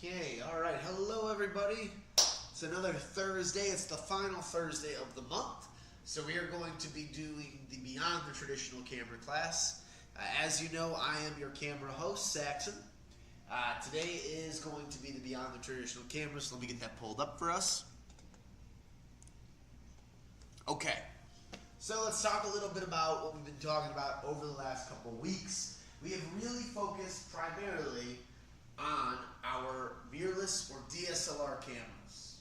Okay, alright, hello everybody. It's another Thursday, it's the final Thursday of the month. So we are going to be doing the Beyond the Traditional Camera class. As you know, I am your camera host, Saxon. Today is going to be the Beyond the Traditional Camera, so let me get that pulled up for us. Okay, so let's talk a little bit about what we've been talking about over the last couple of weeks. We have really focused primarily on our mirrorless or DSLR cameras.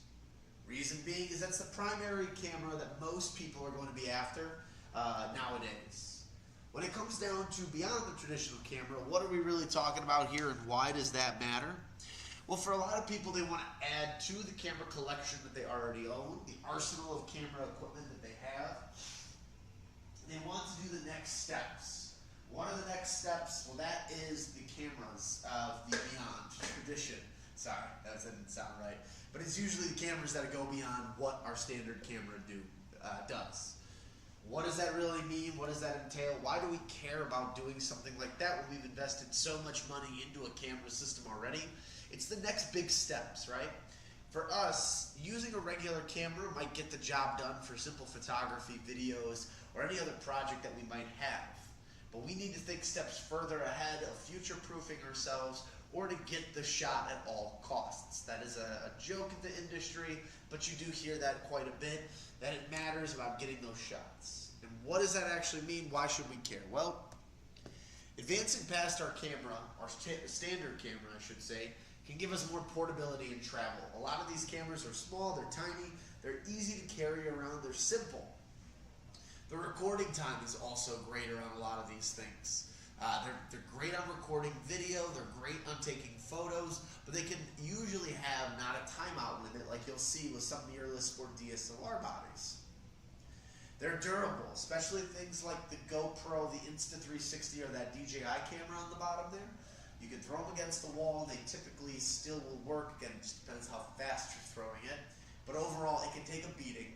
Reason being is that's the primary camera that most people are going to be after nowadays. When it comes down to beyond the traditional camera, what are we really talking about here and why does that matter? Well, for a lot of people, they want to add to the camera collection that they already own, the arsenal of camera equipment that they have. They want to do the next steps. One of the next steps, well, that is the cameras of the Beyond tradition. Sorry, that didn't sound right. But it's usually the cameras that go beyond what our standard camera does. What does that really mean? What does that entail? Why do we care about doing something like that when we've invested so much money into a camera system already? It's the next big steps, right? For us, using a regular camera might get the job done for simple photography, videos, or any other project that we might have. But we need to think steps further ahead of future-proofing ourselves or to get the shot at all costs. That is a joke in the industry, but you do hear that quite a bit, that it matters about getting those shots. And what does that actually mean? Why should we care? Well, advancing past our camera, our standard camera, I should say, can give us more portability in travel. A lot of these cameras are small, they're tiny, they're easy to carry around, they're simple. The recording time is also great around a lot of these things. They're great on recording video, they're great on taking photos, but they can usually have not a timeout limit like you'll see with some mirrorless or DSLR bodies. They're durable, especially things like the GoPro, the Insta360, or that DJI camera on the bottom there. You can throw them against the wall, and they typically still will work. Again, it just depends how fast you're throwing it. But overall, it can take a beating.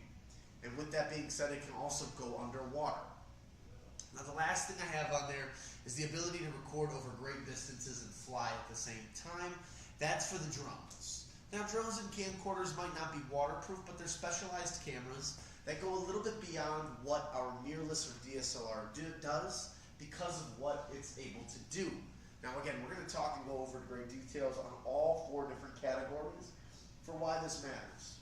And with that being said, it can also go underwater. Now, the last thing I have on there is the ability to record over great distances and fly at the same time. That's for the drones. Now, drones and camcorders might not be waterproof, but they're specialized cameras that go a little bit beyond what our mirrorless or DSLR does because of what it's able to do. Now, again, we're going to talk and go over great details on all 4 different categories for why this matters.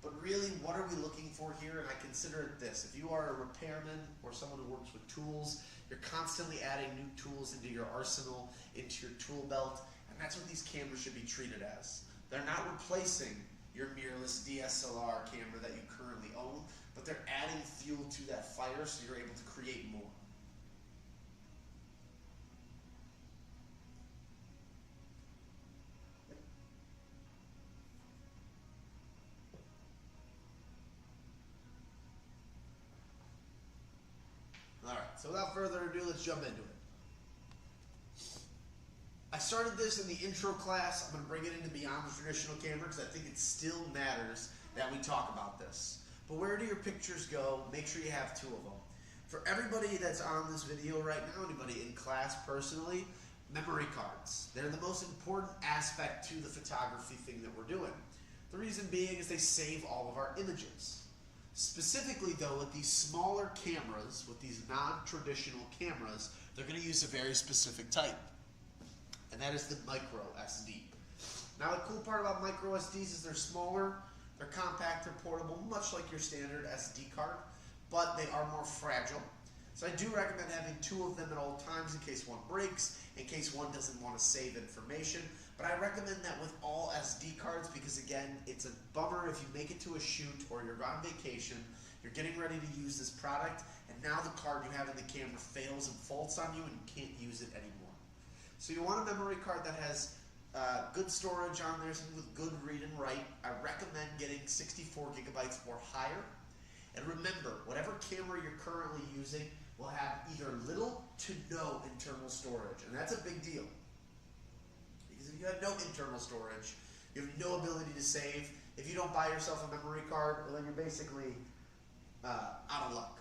But really, what are we looking for here? And I consider it this. If you are a repairman or someone who works with tools, you're constantly adding new tools into your arsenal, into your tool belt, and that's what these cameras should be treated as. They're not replacing your mirrorless DSLR camera that you currently own, but they're adding fuel to that fire so you're able to create more. Alright, so without further ado, let's jump into it. I started this in the intro class. I'm going to bring it into Beyond the Traditional Camera because I think it still matters that we talk about this. But where do your pictures go? Make sure you have 2 of them. For everybody that's on this video right now, anybody in class personally, memory cards. They're the most important aspect to the photography thing that we're doing. The reason being is they save all of our images. Specifically though, with these smaller cameras, with these non-traditional cameras, they're going to use a very specific type. And that is the micro SD. Now the cool part about micro SDs is they're smaller, they're compact, they're portable, much like your standard SD card, but they are more fragile. So I do recommend having 2 of them at all times in case one breaks, in case one doesn't want to save information. But I recommend that with all SD cards because, again, it's a bummer if you make it to a shoot or you're on vacation, you're getting ready to use this product, and now the card you have in the camera fails and faults on you and you can't use it anymore. So you want a memory card that has good storage on there, something with good read and write. I recommend getting 64 gigabytes or higher. And remember, whatever camera you're currently using will have either little to no internal storage, and that's a big deal. Because if you have no internal storage, you have no ability to save. If you don't buy yourself a memory card, well, then you're basically out of luck.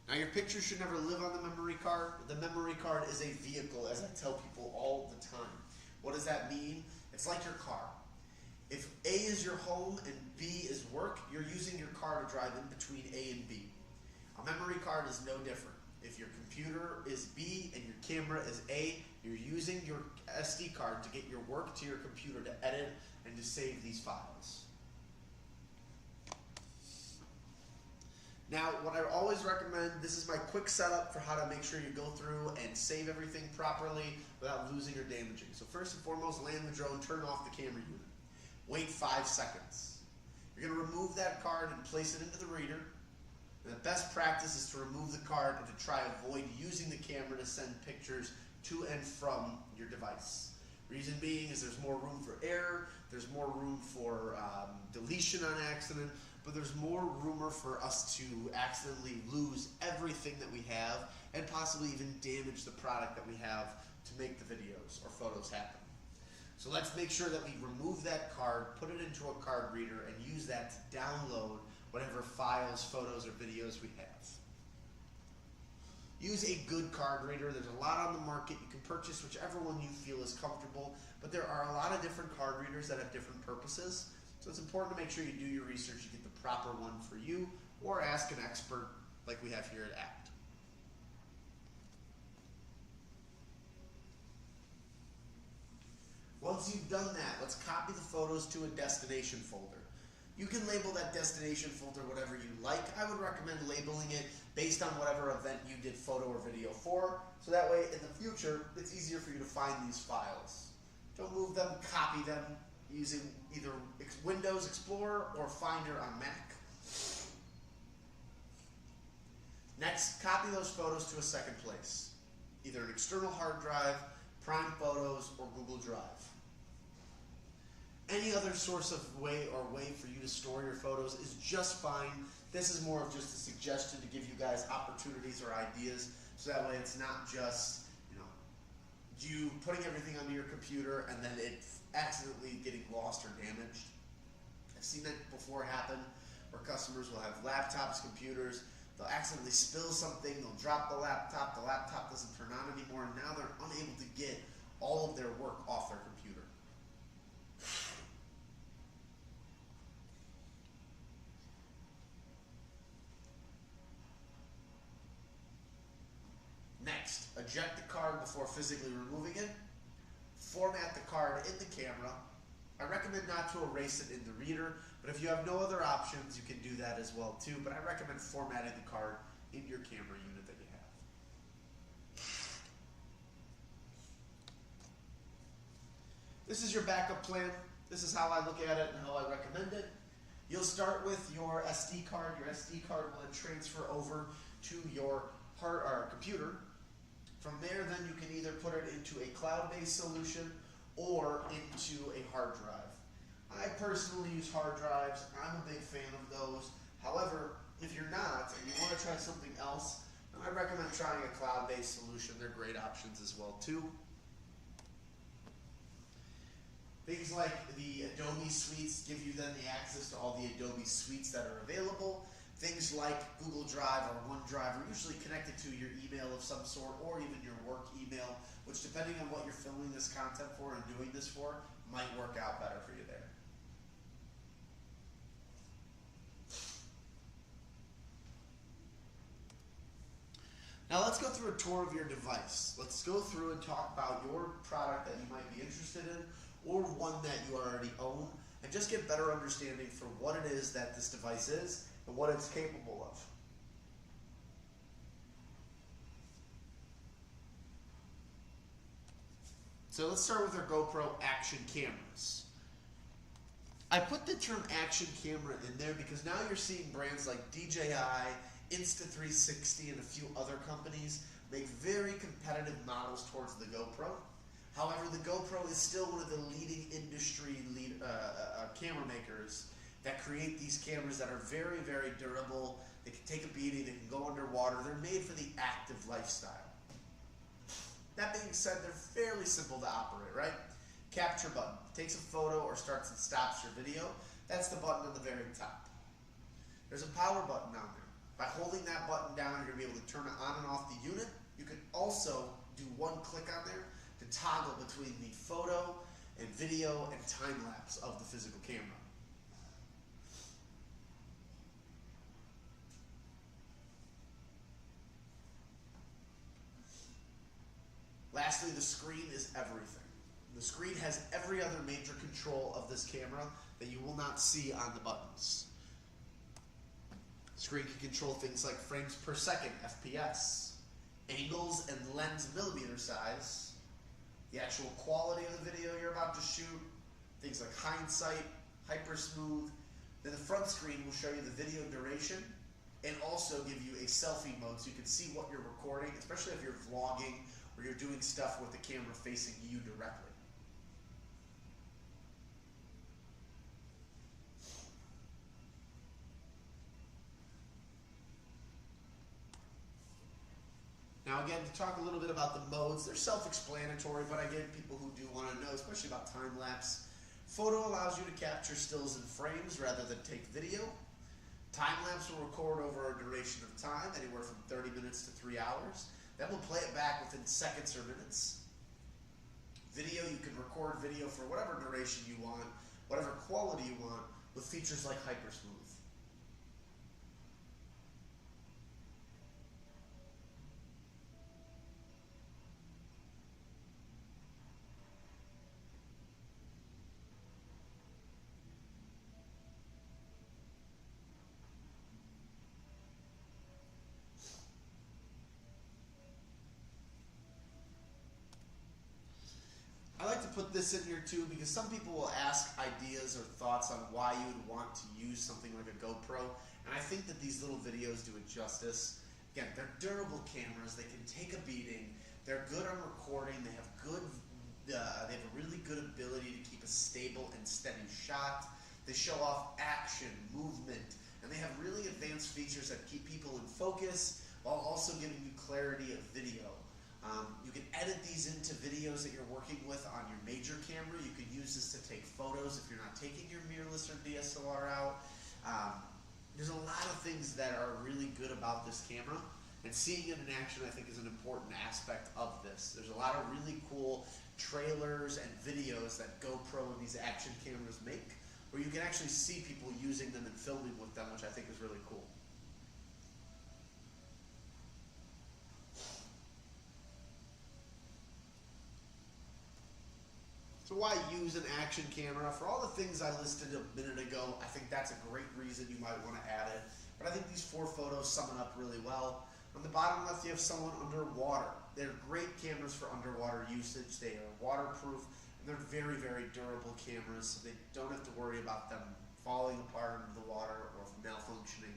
Now your picture should never live on the memory card. The memory card is a vehicle, as I tell people all the time. What does that mean? It's like your car. If A is your home and B is work, you're using your car to drive in between A and B. A memory card is no different. If your computer is B and your camera is A, you're using your SD card to get your work to your computer to edit and to save these files. Now, what I always recommend, this is my quick setup for how to make sure you go through and save everything properly without losing or damaging. So first and foremost, land the drone, turn off the camera unit. Wait 5 seconds. You're going to remove that card and place it into the reader. And the best practice is to remove the card and to try avoid using the camera to send pictures to and from your device. Reason being is there's more room for error, there's more room for deletion on accident, but there's more room for us to accidentally lose everything that we have and possibly even damage the product that we have to make the videos or photos happen. So let's make sure that we remove that card, put it into a card reader, and use that to download whatever files, photos, or videos we have. Use a good card reader. There's a lot on the market. You can purchase whichever one you feel is comfortable, but there are a lot of different card readers that have different purposes. So it's important to make sure you do your research, you get the proper one for you, or ask an expert like we have here at ACT. Once you've done that, let's copy the photos to a destination folder. You can label that destination folder whatever you like. I would recommend labeling it based on whatever event you did photo or video for, so that way in the future it's easier for you to find these files. Don't move them, copy them using either Windows Explorer or Finder on Mac. Next, copy those photos to a second place, either an external hard drive, Prime Photos, or Google Drive. Any other source of way for you to store your photos is just fine. This is more of just a suggestion to give you guys opportunities or ideas, so that way it's not just, you putting everything onto your computer and then it accidentally getting lost or damaged. I've seen that before happen, where customers will have laptops, computers, they'll accidentally spill something, they'll drop the laptop doesn't turn on anymore, and now they're unable to get all of their work off their computer. Next, eject the card before physically removing it. Format the card in the camera. I recommend not to erase it in the reader, but if you have no other options, you can do that as well too, but I recommend formatting the card in your camera unit that you have. This is your backup plan. This is how I look at it and how I recommend it. You'll start with your SD card. Your SD card will then transfer over to your computer. From there, then you can either put it into a cloud-based solution or into a hard drive. I personally use hard drives. I'm a big fan of those. However, if you're not and you want to try something else, I recommend trying a cloud-based solution. They're great options as well too. Things like the Adobe suites give you then the access to all the Adobe suites that are available. Things like Google Drive or OneDrive are usually connected to your email of some sort, or even your work email, which depending on what you're filming this content for and doing this for, might work out better for you there. Now let's go through a tour of your device. Let's go through and talk about your product that you might be interested in, or one that you already own, and just get better understanding for what it is that this device is and what it's capable of. So let's start with our GoPro action cameras. I put the term action camera in there because now you're seeing brands like DJI, Insta360, and a few other companies make very competitive models towards the GoPro. However, the GoPro is still one of the leading industry camera makers that create these cameras that are very, very durable. They can take a beating, they can go underwater. They're made for the active lifestyle. That being said, they're fairly simple to operate, right? Capture button takes a photo or starts and stops your video. That's the button on the very top. There's a power button down there. By holding that button down, you're going to be able to turn it on and off the unit. You can also do one click on there to toggle between the photo and video and time lapse of the physical camera. Lastly, the screen is everything. The screen has every other major control of this camera that you will not see on the buttons. The screen can control things like frames per second, FPS, angles and lens millimeter size, the actual quality of the video you're about to shoot, things like hindsight, hyper smooth. Then the front screen will show you the video duration and also give you a selfie mode so you can see what you're recording, especially if you're vlogging or you're doing stuff with the camera facing you directly. Now again, to talk a little bit about the modes, they're self-explanatory, but again, people who do want to know, especially about time-lapse. Photo allows you to capture stills and frames rather than take video. Time-lapse will record over a duration of time, anywhere from 30 minutes to 3 hours. Then we'll play it back within seconds or minutes. Video, you can record video for whatever duration you want, whatever quality you want, with features like hypersmooth. I like to put this in here too because some people will ask ideas or thoughts on why you would want to use something like a GoPro, and I think that these little videos do it justice. Again, they're durable cameras, they can take a beating, they're good on recording, they have a really good ability to keep a stable and steady shot. They show off action, movement, and they have really advanced features that keep people in focus while also giving you clarity of video. You can edit these into videos that you're working with on your major camera. You can use this to take photos if you're not taking your mirrorless or DSLR out. There's a lot of things that are really good about this camera, and seeing it in action I think is an important aspect of this. There's a lot of really cool trailers and videos that GoPro and these action cameras make where you can actually see people using them and filming with them, which I think is really cool. So why use an action camera? For all the things I listed a minute ago, I think that's a great reason you might want to add it. But I think these 4 photos sum it up really well. On the bottom left, you have someone underwater. They're great cameras for underwater usage. They are waterproof, and they're very, very durable cameras, so they don't have to worry about them falling apart into the water or malfunctioning.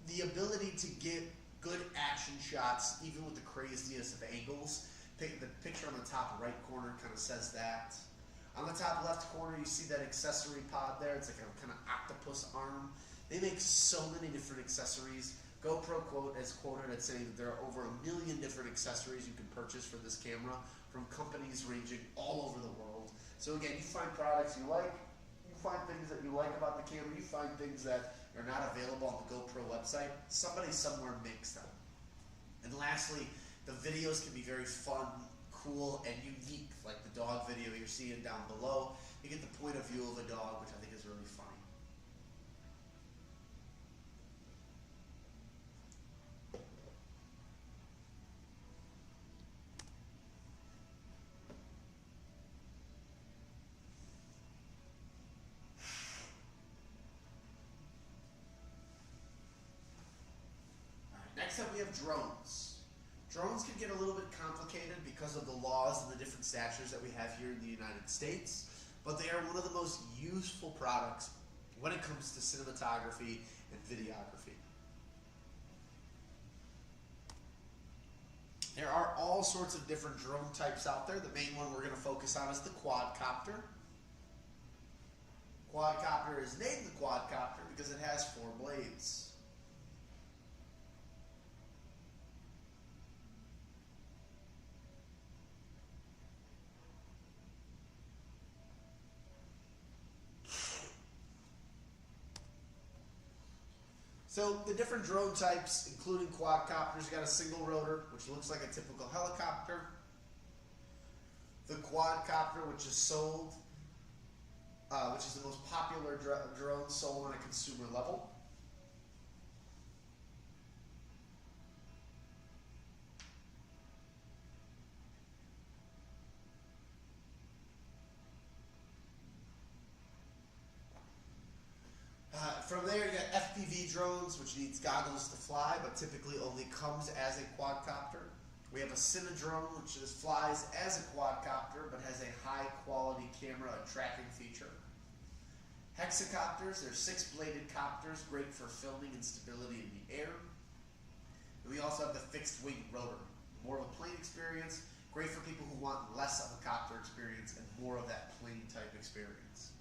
The ability to get good action shots, even with the craziest of angles. The picture on the top right corner kind of says that. On the top left corner, you see that accessory pod there. It's like a kind of octopus arm. They make so many different accessories. GoPro is quoted as saying that there are over 1 million different accessories you can purchase for this camera from companies ranging all over the world. So again, you find products you like, you find things that you like about the camera, you find things that are not available on the GoPro website. Somebody somewhere makes them. And lastly, the videos can be very fun, cool, and unique, like the dog video you're seeing down below. You get the point of view of a dog, which I think is really funny. All right, next up we have drones. Drones can get a little bit complicated because of the laws and the different statutes that we have here in the United States, but they are one of the most useful products when it comes to cinematography and videography. There are all sorts of different drone types out there. The main one we're going to focus on is the quadcopter. Quadcopter is named the quadcopter because it has 4 blades. So the different drone types, including quadcopters, you got a single rotor, which looks like a typical helicopter. The quadcopter, which is sold, which is the most popular drone sold on a consumer level. From there, you got FPV drones, which needs goggles to fly, but typically only comes as a quadcopter. We have a Cinedrone, which flies as a quadcopter, but has a high-quality camera and tracking feature. Hexacopters, they're 6-bladed copters, great for filming and stability in the air. And we also have the fixed-wing rotor, more of a plane experience, great for people who want less of a copter experience and more of that plane-type experience.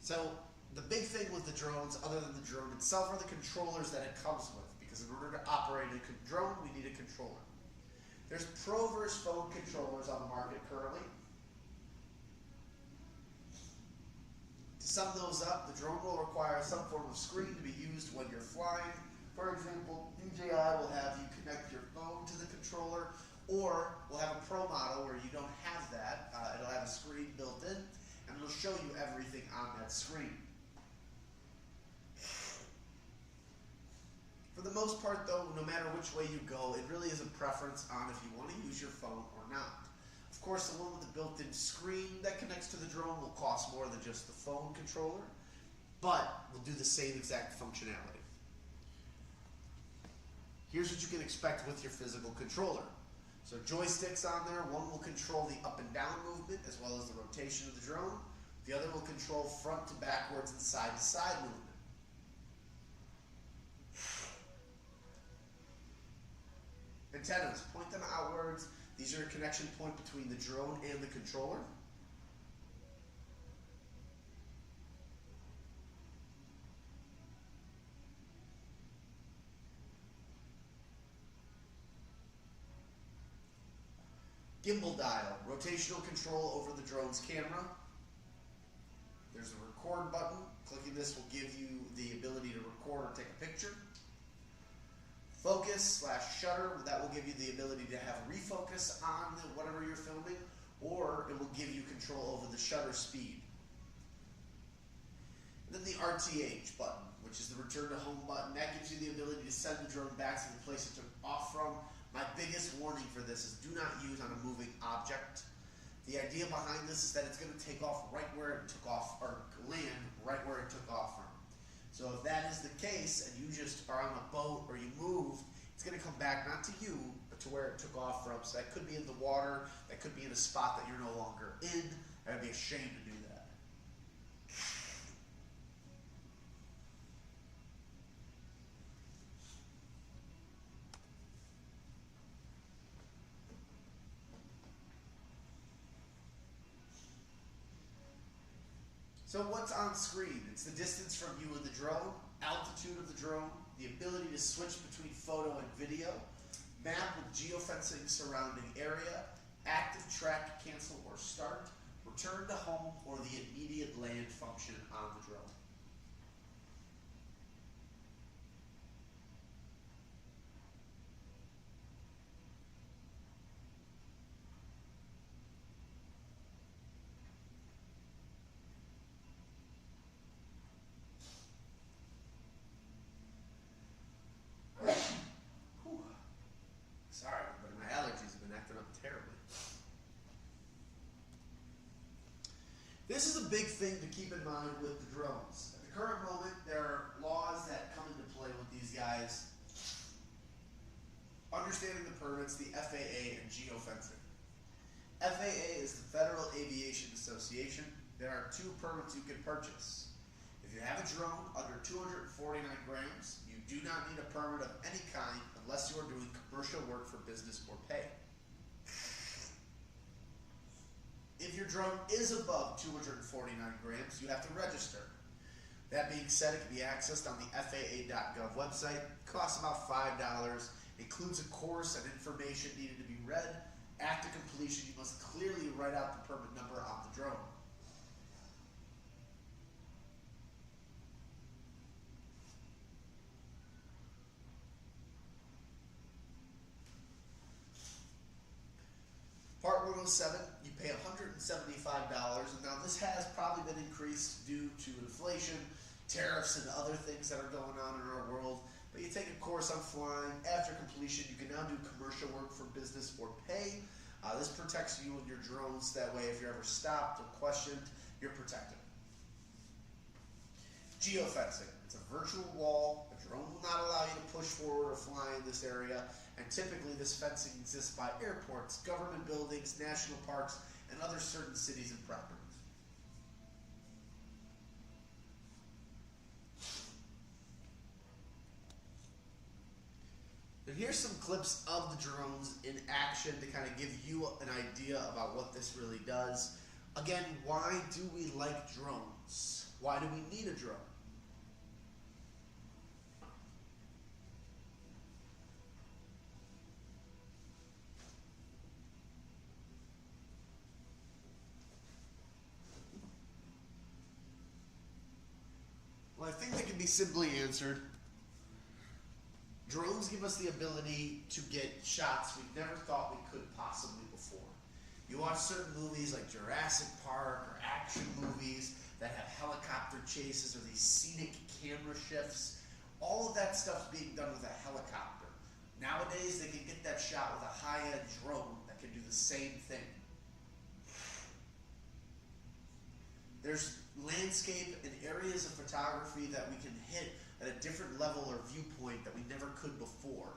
So the big thing with the drones, other than the drone itself, are the controllers that it comes with. Because in order to operate a drone, we need a controller. There's pro versus phone controllers on the market currently. To sum those up, the drone will require some form of screen to be used when you're flying. For example, DJI will have you connect your phone to the controller, or we'll have a pro model where you don't have that. It'll have a screen built in, and it'll show you everything on that screen. For the most part though, no matter which way you go, it really is a preference on if you want to use your phone or not. Of course, the one with the built-in screen that connects to the drone will cost more than just the phone controller, but will do the same exact functionality. Here's what you can expect with your physical controller. So joysticks on there, one will control the up and down movement as well as the rotation of the drone. The other will control front to backwards and side to side movement. Antennas, point them outwards. These are a connection point between the drone and the controller. Gimbal dial, rotational control over the drone's camera. There's a record button. Clicking this will give you the ability to record or take a picture. Focus/shutter, that will give you the ability to have refocus on whatever you're filming, or it will give you control over the shutter speed. And then the RTH button, which is the return to home button, that gives you the ability to send the drone back to the place it took off from. My biggest warning for this is do not use on a moving object. The idea behind this is that it's going to take off right where it took off, or land right where it took off from. So if that is the case, and you just are on a boat or you move, it's going to come back not to you, but to where it took off from. So that could be in the water, that could be in a spot that you're no longer in. I'd be ashamed to do that. So what's on screen? It's the distance from you and the drone, altitude of the drone, the ability to switch between photo and video, map with geofencing surrounding area, active track, cancel or start, return to home, or the immediate land function on the drone. This is a big thing to keep in mind with the drones. At the current moment, there are laws that come into play with these guys. Understanding the permits, the FAA, and geofencing. FAA is the Federal Aviation Association. There are 2 permits you can purchase. If you have a drone under 249 grams, you do not need a permit of any kind unless you are doing commercial work for business or pay. If your drone is above 249 grams, you have to register. That being said, it can be accessed on the FAA.gov website. It costs about $5. Includes a course and information needed to be read. After completion, you must clearly write out the permit number on the drone. GoPro 7, you pay $175, and now this has probably been increased due to inflation, tariffs, and other things that are going on in our world. But you take a course on flying. After completion, you can now do commercial work for business or pay. This protects you and your drones. That way, if you're ever stopped or questioned, you're protected. Geofencing. It's a virtual wall. A drone will not allow you to push forward or fly in this area, and typically this fencing exists by airports, government buildings, national parks, and other certain cities and properties. And here's some clips of the drones in action to kind of give you an idea about what this really does. Again, why do we like drones? Why do we need a drone? Well, I think that can be simply answered. Drones give us the ability to get shots we never thought we could possibly before. You watch certain movies like Jurassic Park or action movies that have helicopter chases or these scenic camera shifts. All of that stuff's being done with a helicopter. Nowadays, they can get that shot with a high-end drone that can do the same thing. There's landscape and areas of photography that we can hit at a different level or viewpoint that we never could before.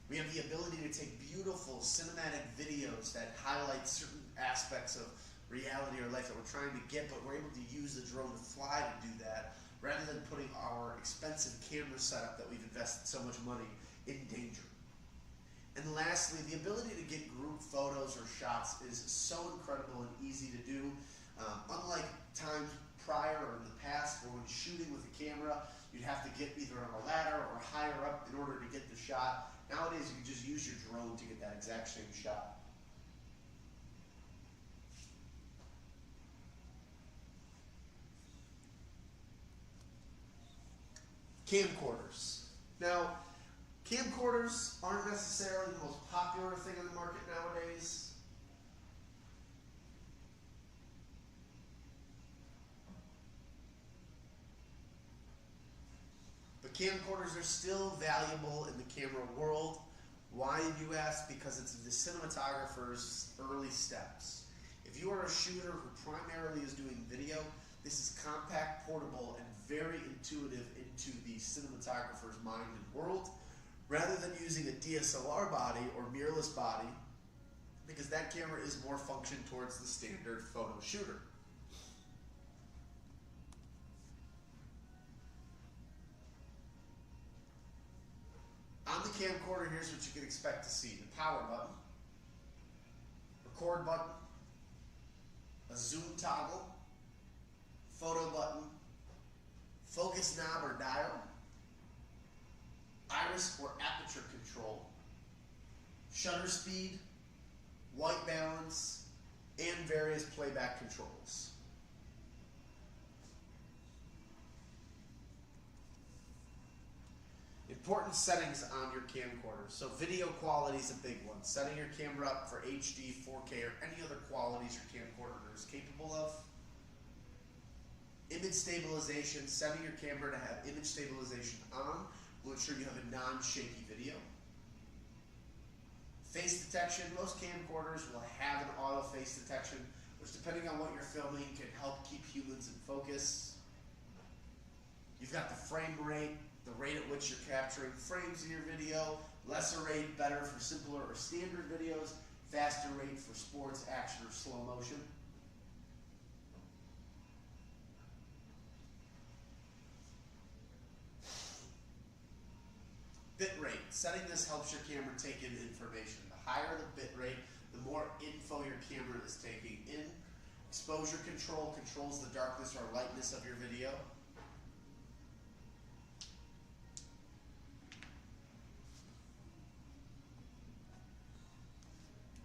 We have the ability to take beautiful cinematic videos that highlight certain aspects of reality or life that we're trying to get, but we're able to use the drone to fly to do that, rather than putting our expensive camera setup that we've invested so much money in danger. And lastly, the ability to get group photos or shots is so incredible and easy to do. Unlike times prior or in the past where when shooting with a camera, you'd have to get either on a ladder or higher up in order to get the shot. Nowadays, you can just use your drone to get that exact same shot. Camcorders. Now, camcorders aren't necessarily the most popular thing in the market nowadays. But camcorders are still valuable in the camera world. Why, you ask? Because it's the cinematographer's early steps. If you are a shooter who primarily is doing video, this is compact, portable, and very intuitive into the cinematographer's mind and world, rather than using a DSLR body or mirrorless body, because that camera is more functioned towards the standard photo shooter. On the camcorder, here's what you can expect to see. The power button, record button, a zoom toggle, photo button, focus knob or dial, iris or aperture control, shutter speed, white balance, and various playback controls. Important settings on your camcorder. So video quality is a big one. Setting your camera up for HD, 4K, or any other qualities your camcorder is capable of. Image stabilization. Setting your camera to have image stabilization on will ensure you have a non-shaky video. Face detection. Most camcorders will have an auto face detection, which depending on what you're filming can help keep humans in focus. You've got the frame rate, the rate at which you're capturing frames in your video, lesser rate, better for simpler or standard videos, faster rate for sports, action, or slow motion. Bit rate. Setting this helps your camera take in information. The higher the bit rate, the more info your camera is taking in. Exposure control controls the darkness or lightness of your video.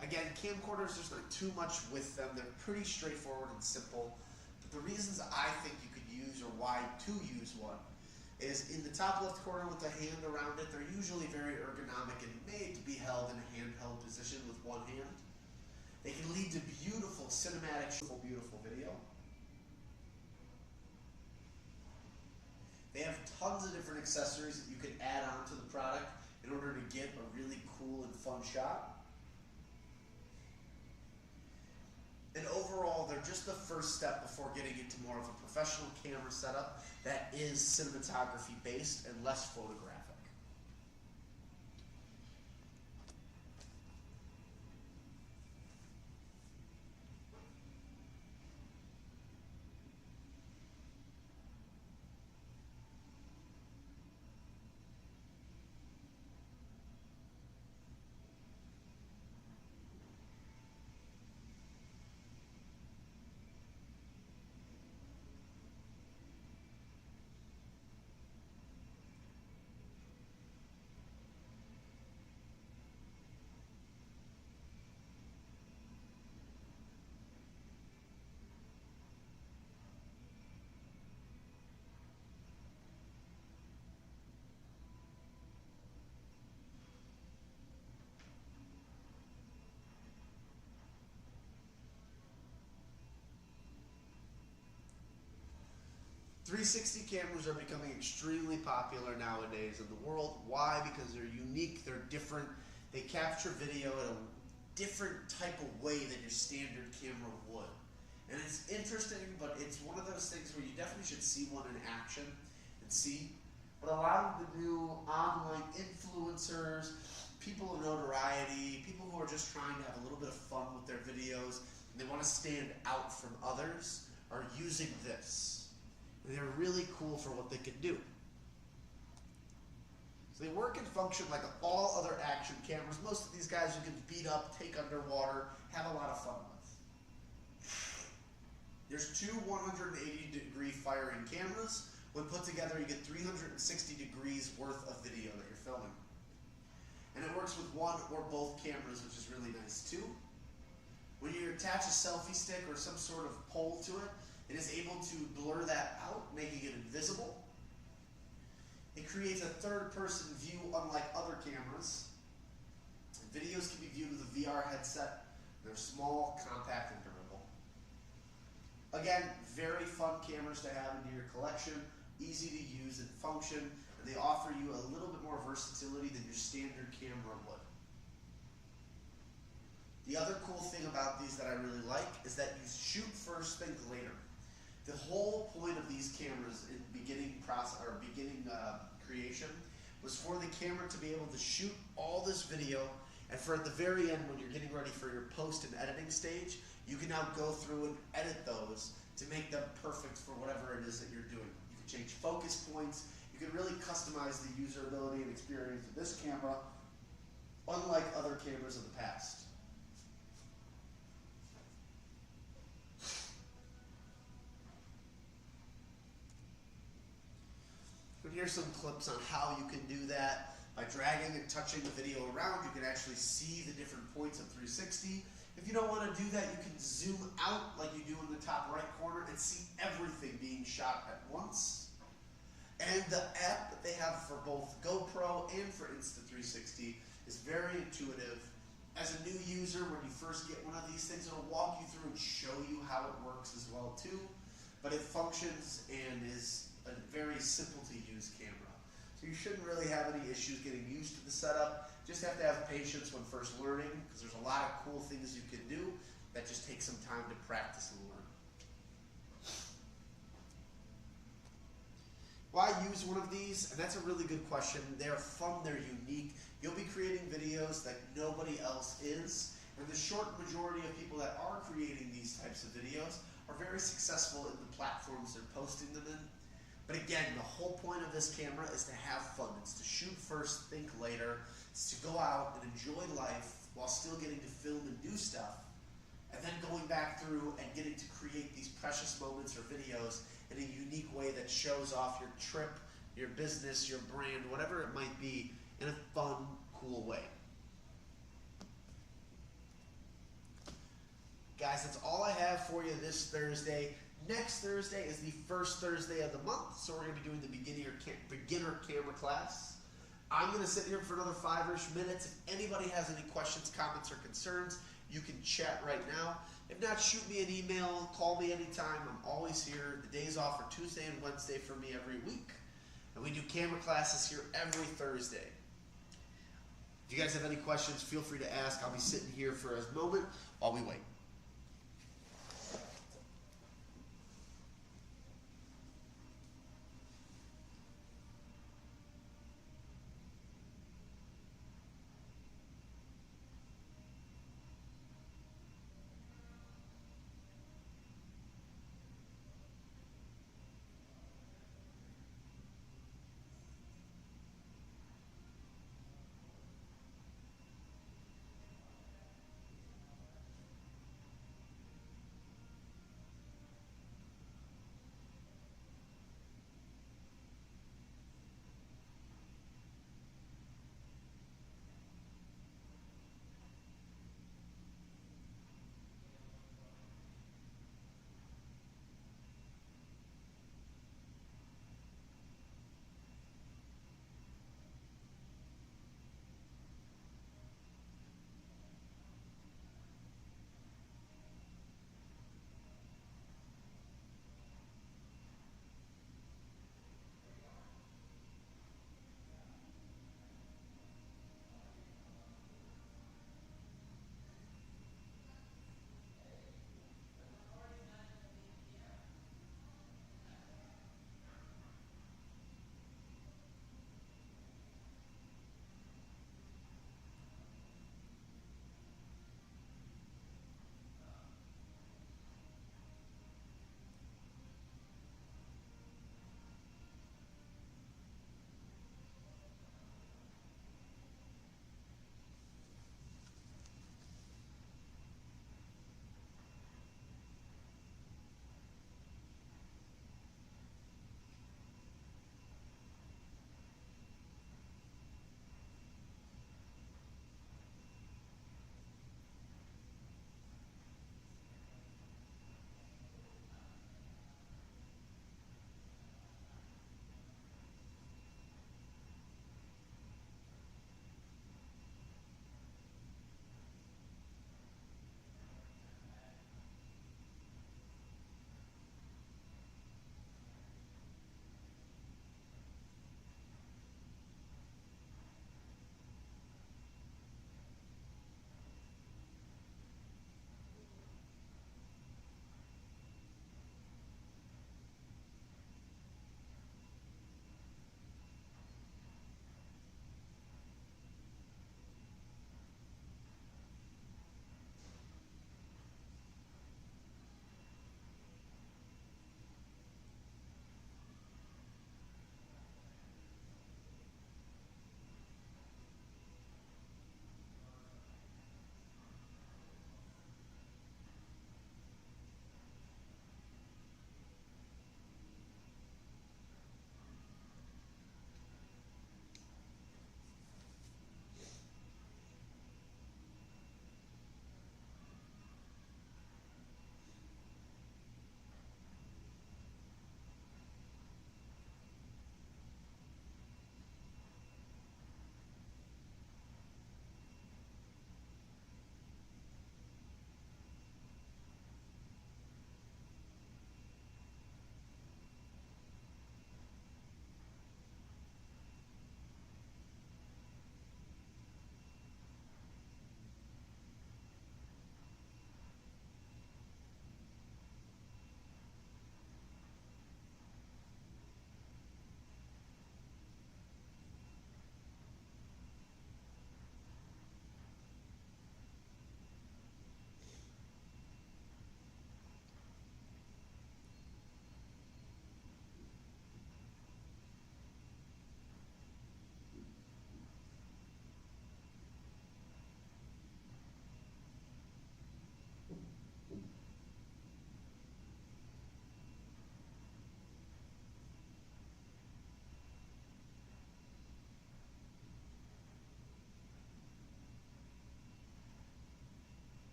Again, camcorders, there's not too much with them. They're pretty straightforward and simple. But the reasons I think you could use or why to use one is in the top left corner with the hand around it. They're usually very ergonomic and made to be held in a handheld position with one hand. They can lead to beautiful cinematic, beautiful video. They have tons of different accessories that you can add on to the product in order to get a really cool and fun shot. And overall, they're just the first step before getting into more of a professional camera setup that is cinematography based and less photographic. 360 cameras are becoming extremely popular nowadays in the world. Why? Because they're unique, they're different, they capture video in a different type of way than your standard camera would. And it's interesting, but it's one of those things where you definitely should see one in action and see. But a lot of the new online influencers, people of notoriety, people who are just trying to have a little bit of fun with their videos, and they want to stand out from others, are using this. They're really cool for what they can do. So they work and function like all other action cameras. Most of these guys you can beat up, take underwater, have a lot of fun with. There's two 180-degree firing cameras. When put together, you get 360 degrees worth of video that you're filming. And it works with one or both cameras, which is really nice too. When you attach a selfie stick or some sort of pole to it, it is able to blur that out, making it invisible. It creates a third-person view unlike other cameras. Videos can be viewed with a VR headset. They're small, compact, and durable. Again, very fun cameras to have into your collection, easy to use and function, and they offer you a little bit more versatility than your standard camera would. The other cool thing about these that I really like is that you shoot first, think later. The whole point of these cameras in beginning creation was for the camera to be able to shoot all this video, and for at the very end, when you're getting ready for your post and editing stage, you can now go through and edit those to make them perfect for whatever it is that you're doing. You can change focus points. You can really customize the usability and experience of this camera, unlike other cameras of the past. Here's some clips on how you can do that. By dragging and touching the video around, you can actually see the different points of 360. If you don't want to do that, you can zoom out like you do in the top right corner and see everything being shot at once. And the app that they have for both GoPro and for Insta360 is very intuitive. As a new user, when you first get one of these things, it'll walk you through and show you how it works as well too. But it functions and is a very simple to use camera. So you shouldn't really have any issues getting used to the setup. Just have to have patience when first learning, because there's a lot of cool things you can do that just take some time to practice and learn. Why use one of these? And that's a really good question. They're fun, they're unique. You'll be creating videos that nobody else is. And the short majority of people that are creating these types of videos are very successful in the platforms they're posting them in. But again, the whole point of this camera is to have fun. It's to shoot first, think later. It's to go out and enjoy life while still getting to film and do stuff. And then going back through and getting to create these precious moments or videos in a unique way that shows off your trip, your business, your brand, whatever it might be, in a fun, cool way. Guys, that's all I have for you this Thursday. Next Thursday is the first Thursday of the month, so we're going to be doing the beginner camera class. I'm going to sit here for another 5-ish minutes. If anybody has any questions, comments, or concerns, you can chat right now. If not, shoot me an email, call me anytime. I'm always here. The days off are Tuesday and Wednesday for me every week. And we do camera classes here every Thursday. If you guys have any questions, feel free to ask. I'll be sitting here for a moment while we wait.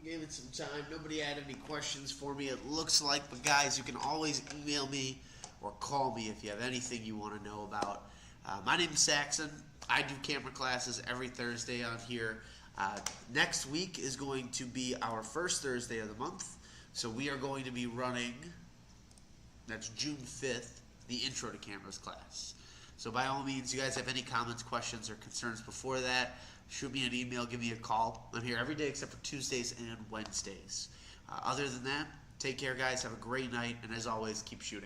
gave it some time. Nobody had any questions for me, it looks like. But guys, you can always email me or call me if you have anything you want to know about. My name is Saxon. I do camera classes every Thursday on here. Next week is going to be our first Thursday of the month. So we are going to be running, that's June 5th, the Intro to Cameras class. So by all means, you guys have any comments, questions, or concerns before that, shoot me an email, give me a call. I'm here every day except for Tuesdays and Wednesdays. Other than that, take care, guys. Have a great night, and as always, keep shooting.